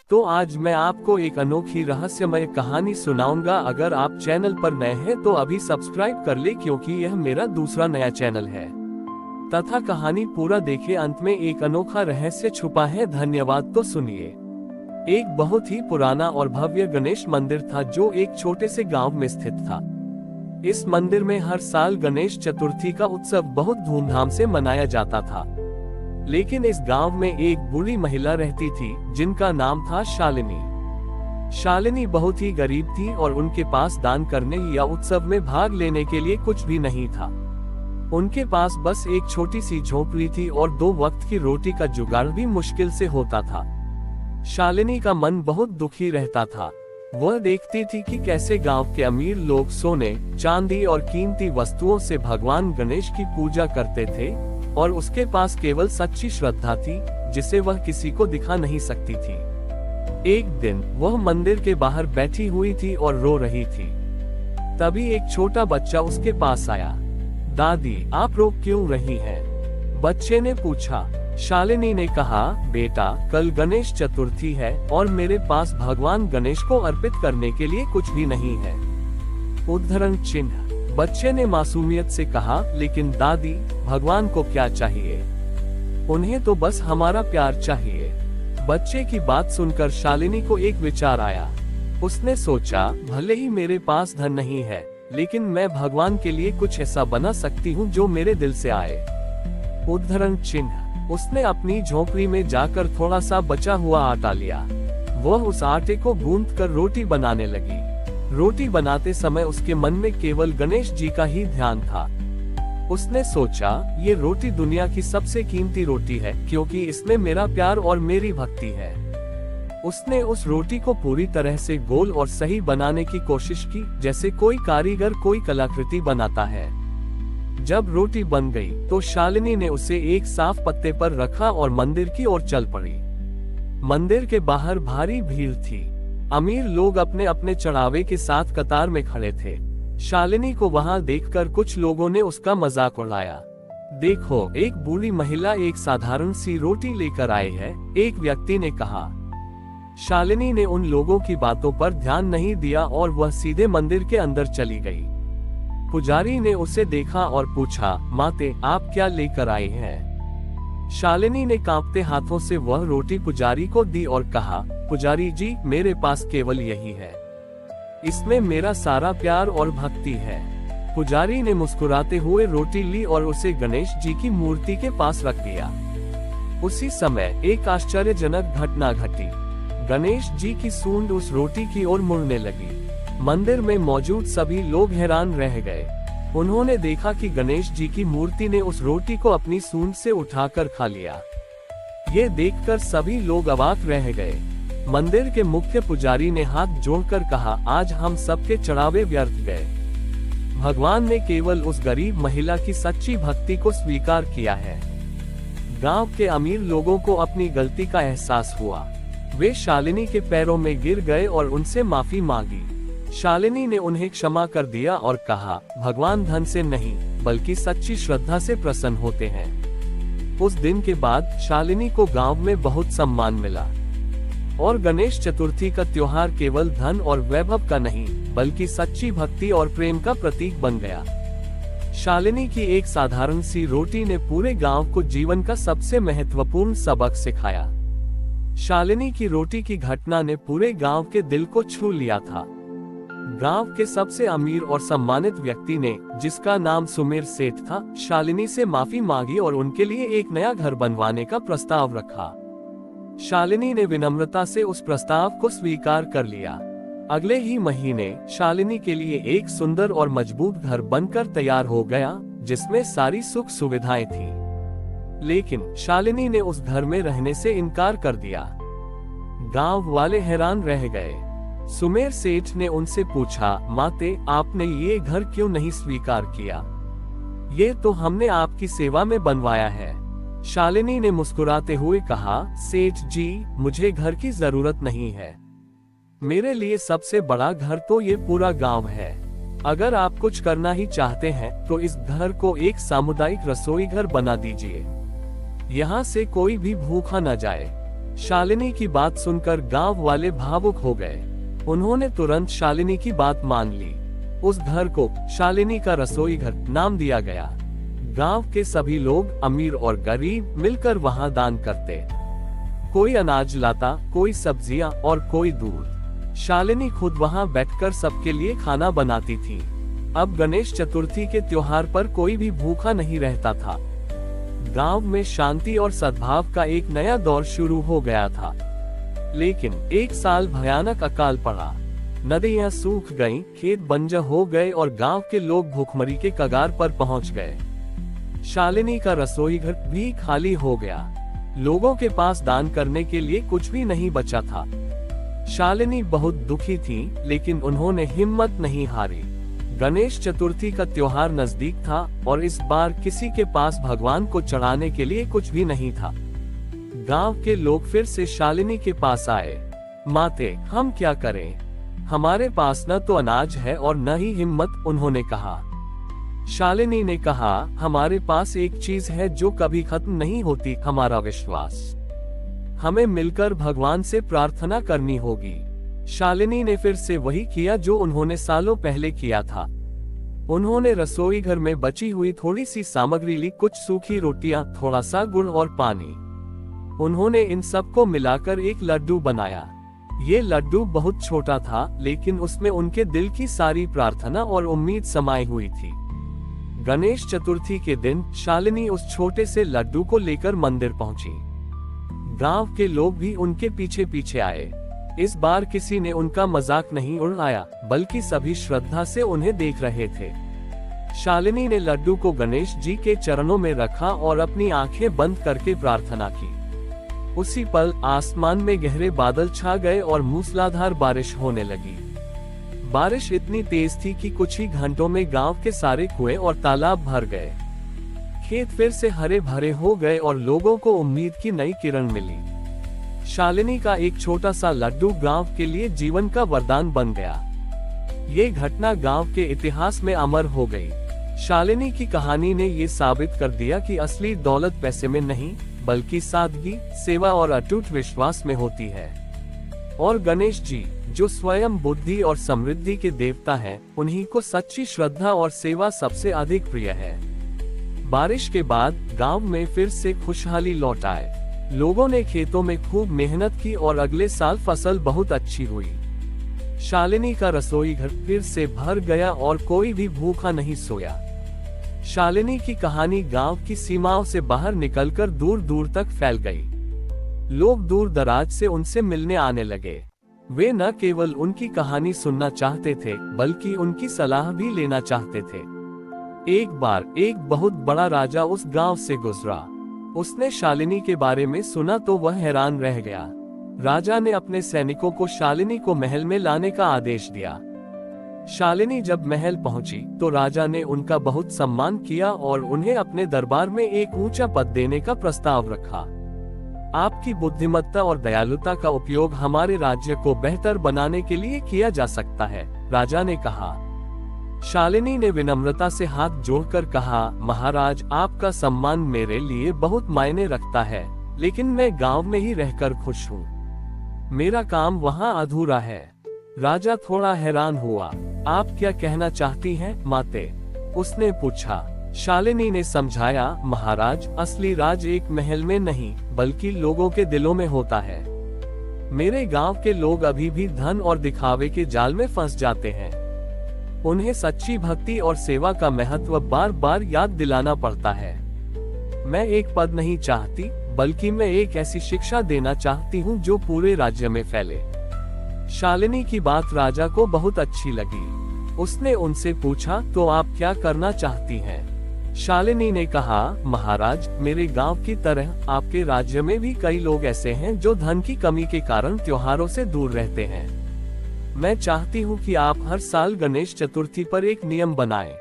तो आज मैं आपको एक अनोखी रहस्यमय कहानी सुनाऊंगा। अगर आप चैनल पर नए हैं तो अभी सब्सक्राइब कर ले, क्योंकि यह मेरा दूसरा नया चैनल है। तथा कहानी पूरा देखे, अंत में एक अनोखा रहस्य छुपा है। धन्यवाद। तो सुनिए। एक बहुत ही पुराना और भव्य गणेश मंदिर था जो एक छोटे से गांव में स्थित था। इस मंदिर में हर साल गणेश चतुर्थी का उत्सव बहुत धूमधाम से मनाया जाता था। लेकिन इस गांव में एक बूढ़ी महिला रहती थी जिनका नाम था शालिनी। शालिनी बहुत ही गरीब थी और उनके पास दान करने या उत्सव में भाग लेने के लिए कुछ भी नहीं था। उनके पास बस एक छोटी सी झोपड़ी थी और 2 वक्त की रोटी का जुगाड़ भी मुश्किल से होता था। शालिनी का मन बहुत दुखी रहता था। वह देखती थी कि कैसे गांव के अमीर लोग सोने, चांदी और कीमती वस्तुओं से भगवान गणेश की पूजा करते थे और उसके पास केवल सच्ची श्रद्धा थी जिसे वह किसी को दिखा नहीं सकती थी। एक दिन वह मंदिर के बाहर बैठी हुई थी और रो रही थी। तभी एक छोटा बच्चा उसके पास आया। दादी, आप रो क्यों रही हैं? बच्चे ने पूछा। शालिनी ने कहा, बेटा, कल गणेश चतुर्थी है और मेरे पास भगवान गणेश को अर्पित करने के लिए कुछ भी नहीं है। उद्धरण चिन्ह। बच्चे ने मासूमियत से कहा, लेकिन दादी, भगवान को क्या चाहिए? उन्हें तो बस हमारा प्यार चाहिए। बच्चे की बात सुनकर शालिनी को एक विचार आया। उसने सोचा, भले ही मेरे पास धन नहीं है, लेकिन मैं भगवान के लिए कुछ ऐसा बना सकती हूँ जो मेरे दिल से आए। उद्धरण चिन्ह। उसने अपनी झोपड़ी में जाकर थोड़ा सा बचा हुआ आटा लिया। वह उस आटे को गूंथकर रोटी बनाने लगी। रोटी बनाते समय उसके मन में केवल गणेश जी का ही ध्यान था। उसने सोचा, ये रोटी दुनिया की सबसे कीमती रोटी है, क्योंकि इसमें मेरा प्यार और मेरी भक्ति है। उसने उस रोटी को पूरी तरह से गोल और सही बनाने की कोशिश की, जैसे कोई कारीगर कोई कलाकृति बनाता है। जब रोटी बन गई तो शालिनी ने उसे एक साफ पत्ते पर रखा और मंदिर की ओर चल पड़ी। मंदिर के बाहर भारी भीड़ थी। अमीर लोग अपने अपने चढ़ावे के साथ कतार में खड़े थे। शालिनी को वहां देखकर कुछ लोगों ने उसका मजाक उड़ाया। देखो, एक बूढ़ी महिला एक साधारण सी रोटी लेकर आई है, एक व्यक्ति ने कहा। शालिनी ने उन लोगों की बातों पर ध्यान नहीं दिया और वह सीधे मंदिर के अंदर चली गई। पुजारी ने उसे देखा और पूछा, माते, आप क्या लेकर आई हैं? शालिनी ने कांपते हाथों से वह रोटी पुजारी को दी और कहा, पुजारी जी, मेरे पास केवल यही है। इसमें मेरा सारा प्यार और भक्ति है। पुजारी ने मुस्कुराते हुए रोटी ली और उसे गणेश जी की मूर्ति के पास रख दिया। उसी समय एक आश्चर्यजनक घटना घटी। गणेश जी की सूंड उस रोटी की ओर मुड़ने लगी। मंदिर में मौजूद सभी लोग हैरान रह गए। उन्होंने देखा कि गणेश जी की मूर्ति ने उस रोटी को अपनी सूंड से उठाकर खा लिया। ये देखकर सभी लोग अवाक रह गए। मंदिर के मुख्य पुजारी ने हाथ जोड़कर कहा, आज हम सबके चढ़ावे व्यर्थ गए। भगवान ने केवल उस गरीब महिला की सच्ची भक्ति को स्वीकार किया है। गांव के अमीर लोगों को अपनी गलती का एहसास हुआ। वे शालिनी के पैरों में गिर गए और उनसे माफी मांगी। शालिनी ने उन्हें क्षमा कर दिया और कहा, भगवान धन से नहीं बल्कि सच्ची श्रद्धा से प्रसन्न होते हैं। उस दिन के बाद शालिनी को गांव में बहुत सम्मान मिला और गणेश चतुर्थी का त्योहार केवल धन और वैभव का नहीं बल्कि सच्ची भक्ति और प्रेम का प्रतीक बन गया। शालिनी की एक साधारण सी रोटी ने पूरे गांव को जीवन का सबसे महत्वपूर्ण सबक सिखाया। शालिनी की रोटी की घटना ने पूरे गांव के दिल को छू लिया था। गांव के सबसे अमीर और सम्मानित व्यक्ति ने, जिसका नाम सुमेर सेठ था, शालिनी से माफी मांगी और उनके लिए एक नया घर बनवाने का प्रस्ताव रखा। शालिनी ने विनम्रता से उस प्रस्ताव को स्वीकार कर लिया। अगले ही महीने शालिनी के लिए एक सुंदर और मजबूत घर बनकर तैयार हो गया, जिसमें सारी सुख सुविधाएं थी। लेकिन शालिनी ने उस घर में रहने से इनकार कर दिया। गांव वाले हैरान रह गए। सुमेर सेठ ने उनसे पूछा, माते, आपने ये घर क्यों नहीं स्वीकार किया? ये तो हमने आपकी सेवा में बनवाया है। शालिनी ने मुस्कुराते हुए कहा, सेठ जी, मुझे घर की जरूरत नहीं है। मेरे लिए सबसे बड़ा घर तो ये पूरा गांव है। अगर आप कुछ करना ही चाहते हैं तो इस घर को एक सामुदायिक रसोई घर बना दीजिए। यहाँ से कोई भी भूखा न जाए। शालिनी की बात सुनकर गांव वाले भावुक हो गए। उन्होंने तुरंत शालिनी की बात मान ली। उस घर को शालिनी का रसोई घर नाम दिया गया। गांव के सभी लोग, अमीर और गरीब, मिलकर वहां दान करते। कोई अनाज लाता, कोई सब्जियां और कोई दूध। शालिनी खुद वहां बैठकर सबके लिए खाना बनाती थी। अब गणेश चतुर्थी के त्योहार पर कोई भी भूखा नहीं रहता था। गांव में शांति और सद्भाव का एक नया दौर शुरू हो गया था। लेकिन एक साल भयानक अकाल पड़ा। नदियां सूख गईं, खेत बंजर हो गए और गांव के लोग भूखमरी के कगार पर पहुंच गए। शालिनी का रसोई घर भी खाली हो गया। लोगों के पास दान करने के लिए कुछ भी नहीं बचा था। शालिनी बहुत दुखी थी, लेकिन उन्होंने हिम्मत नहीं हारी। गणेश चतुर्थी का त्योहार नजदीक था और इस बार किसी के पास भगवान को चढ़ाने के लिए कुछ भी नहीं था। गांव के लोग फिर से शालिनी के पास आए। माते, हम क्या करें? हमारे पास न तो अनाज है और न ही हिम्मत, उन्होंने कहा। शालिनी ने कहा, हमारे पास एक चीज है जो कभी खत्म नहीं होती, हमारा विश्वास। हमें मिलकर भगवान से प्रार्थना करनी होगी। शालिनी ने फिर से वही किया जो उन्होंने सालों पहले किया था। उन्होंने रसोई घर में बची हुई थोड़ी सी सामग्री ली, कुछ सूखी रोटियां, थोड़ा सा गुड़ और पानी। उन्होंने इन सब को मिलाकर एक लड्डू बनाया। ये लड्डू बहुत छोटा था, लेकिन उसमें उनके दिल की सारी प्रार्थना और उम्मीद समाई हुई थी। गणेश चतुर्थी के दिन शालिनी उस छोटे से लड्डू को लेकर मंदिर पहुंची। गांव के लोग भी उनके पीछे पीछे आए। इस बार किसी ने उनका मजाक नहीं उड़ाया, बल्कि सभी श्रद्धा से उन्हें देख रहे थे। शालिनी ने लड्डू को गणेश जी के चरणों में रखा और अपनी आंखें बंद करके प्रार्थना की। उसी पल आसमान में गहरे बादल छा गए और मूसलाधार बारिश होने लगी। बारिश इतनी तेज थी कि कुछ ही घंटों में गांव के सारे कुएं और तालाब भर गए। खेत फिर से हरे भरे हो गए और लोगों को उम्मीद की नई किरण मिली। शालिनी का एक छोटा सा लड्डू गांव के लिए जीवन का वरदान बन गया। ये घटना गांव के इतिहास में अमर हो गई। शालिनी की कहानी ने ये साबित कर दिया कि असली दौलत पैसे में नहीं, बल्कि सादगी, सेवा और अटूट विश्वास में होती है। और गणेश जी, जो स्वयं बुद्धि और समृद्धि के देवता हैं, उन्हीं को सच्ची श्रद्धा और सेवा सबसे अधिक प्रिय है। बारिश के बाद गांव में फिर से खुशहाली लौट आए। लोगों ने खेतों में खूब मेहनत की और अगले साल फसल बहुत अच्छी हुई। शालिनी का रसोई घर फिर से भर गया और कोई भी भूखा नहीं सोया। शालिनी की कहानी गांव की सीमाओं से बाहर निकलकर दूर दूर तक फैल गई। लोग दूर दराज से उनसे मिलने आने लगे। वे न केवल उनकी कहानी सुनना चाहते थे, बल्कि उनकी सलाह भी लेना चाहते थे। एक बार एक बहुत बड़ा राजा उस गांव से गुजरा। उसने शालिनी के बारे में सुना तो वह हैरान रह गया। राजा ने अपने सैनिकों को शालिनी को महल में लाने का आदेश दिया। शालिनी जब महल पहुंची तो राजा ने उनका बहुत सम्मान किया और उन्हें अपने दरबार में एक ऊंचा पद देने का प्रस्ताव रखा। आपकी बुद्धिमत्ता और दयालुता का उपयोग हमारे राज्य को बेहतर बनाने के लिए किया जा सकता है, राजा ने कहा। शालिनी ने विनम्रता से हाथ जोड़कर कहा, महाराज, आपका सम्मान मेरे लिए बहुत मायने रखता है, लेकिन मैं गांव में ही रहकर खुश हूँ। मेरा काम वहाँ अधूरा है। राजा थोड़ा हैरान हुआ। आप क्या कहना चाहती हैं, माते? उसने पूछा। शालिनी ने समझाया, महाराज, असली राज एक महल में नहीं, बल्कि लोगों के दिलों में होता है। मेरे गांव के लोग अभी भी धन और दिखावे के जाल में फंस जाते हैं। उन्हें सच्ची भक्ति और सेवा का महत्व बार बार याद दिलाना पड़ता है। मैं एक पद नहीं चाहती, बल्कि मैं एक ऐसी शिक्षा देना चाहती हूँ जो पूरे राज्य में फैले। शालिनी की बात राजा को बहुत अच्छी लगी। उसने उनसे पूछा, तो आप क्या करना चाहती हैं? शालिनी ने कहा, महाराज, मेरे गांव की तरह आपके राज्य में भी कई लोग ऐसे हैं जो धन की कमी के कारण त्योहारों से दूर रहते हैं। मैं चाहती हूँ कि आप हर साल गणेश चतुर्थी पर एक नियम बनाएं।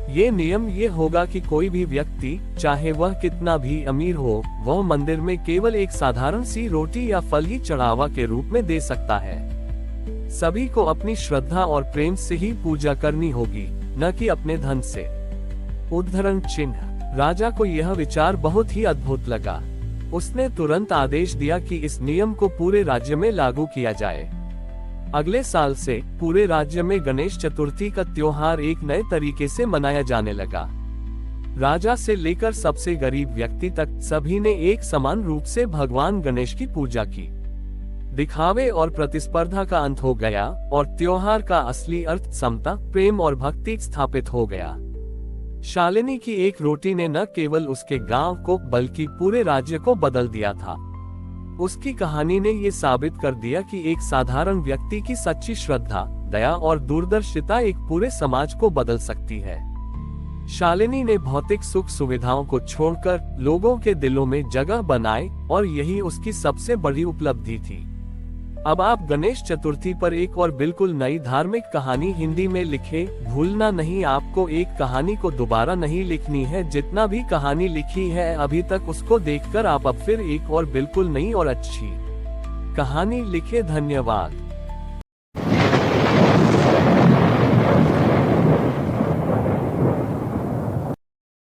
ये नियम ये होगा कि कोई भी व्यक्ति, चाहे वह कितना भी अमीर हो, वह मंदिर में केवल एक साधारण सी रोटी या फल ही चढ़ावा के रूप में दे सकता है। सभी को अपनी श्रद्धा और प्रेम से ही पूजा करनी होगी, न कि अपने धन से। उद्धरण चिन्ह। राजा को यह विचार बहुत ही अद्भुत लगा। उसने तुरंत आदेश दिया कि इस नियम को पूरे राज्य में लागू किया जाए। अगले साल से पूरे राज्य में गणेश चतुर्थी का त्योहार एक नए तरीके से मनाया जाने लगा। राजा से लेकर सबसे गरीब व्यक्ति तक सभी ने एक समान रूप से भगवान गणेश की पूजा की। दिखावे और प्रतिस्पर्धा का अंत हो गया और त्योहार का असली अर्थ समता, प्रेम और भक्ति स्थापित हो गया। शालिनी की एक रोटी ने न केवल उसके गांव को बल्कि पूरे राज्य को बदल दिया था। उसकी कहानी ने ये साबित कर दिया कि एक साधारण व्यक्ति की सच्ची श्रद्धा, दया और दूरदर्शिता एक पूरे समाज को बदल सकती है। शालिनी ने भौतिक सुख सुविधाओं को छोड़कर लोगों के दिलों में जगह बनाई और यही उसकी सबसे बड़ी उपलब्धि थी। अब आप गणेश चतुर्थी पर एक और बिल्कुल नई धार्मिक कहानी हिंदी में लिखे। भूलना नहीं, आपको एक कहानी को दोबारा नहीं लिखनी है। जितना भी कहानी लिखी है अभी तक उसको देखकर आप अब फिर एक और बिल्कुल नई और अच्छी कहानी लिखे। धन्यवाद।